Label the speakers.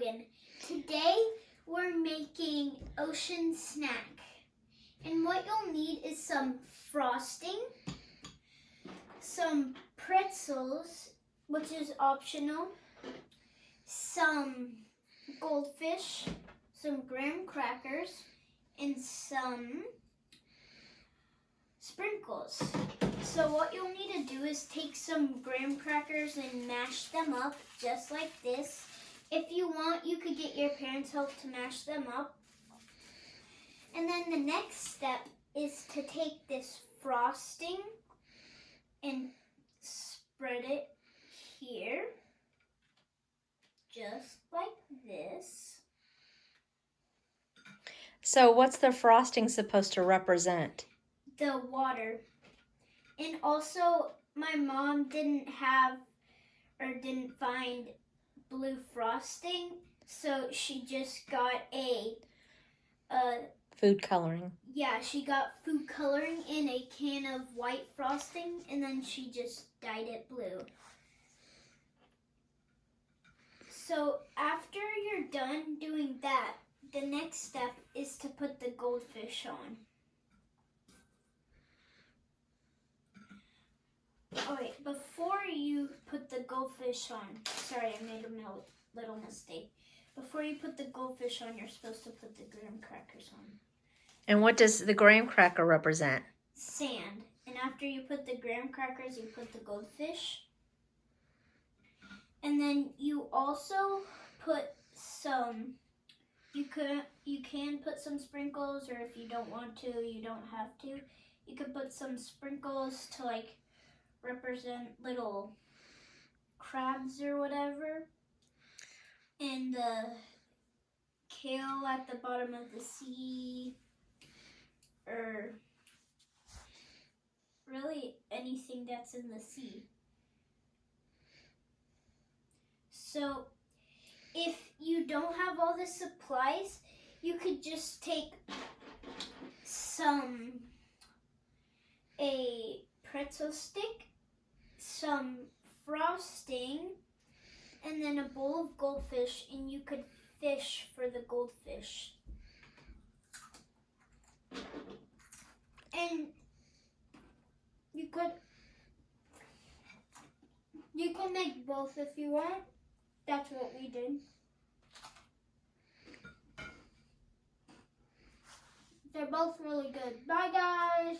Speaker 1: Logan. Today we're making ocean snack. And what you'll need is some frosting, some pretzels, which is optional, some goldfish, some graham crackers, and some sprinkles. So what you'll need to do is take some graham crackers and mash them up just like this. If you want, you could get your parents' help to mash them up. And then the next step is to take this frosting and spread it here, just like this.
Speaker 2: So what's the frosting supposed to represent?
Speaker 1: The water. And also, my mom didn't find blue frosting, so she just got
Speaker 2: food coloring.
Speaker 1: Yeah, she got food coloring in a can of white frosting, and then she just dyed it blue. So after you're done doing that, the next step is to put the goldfish on. Oh wait, before you put the goldfish on, sorry, I made a little mistake. Before you put the goldfish on, you're supposed to put the graham crackers on.
Speaker 2: And what does the graham cracker represent?
Speaker 1: Sand. And after you put the graham crackers, you put the goldfish. And then you also put some, you can put some sprinkles, or if you don't want to, you don't have to. You could put some sprinkles to like represent little crabs or whatever. And the kale at the bottom of the sea, or really anything that's in the sea. So if you don't have all the supplies, you could just take a pretzel stick, some frosting, and then a bowl of goldfish, and you could fish for the goldfish. And you could make both if you want. That's what we did. They're both really good. Bye, guys.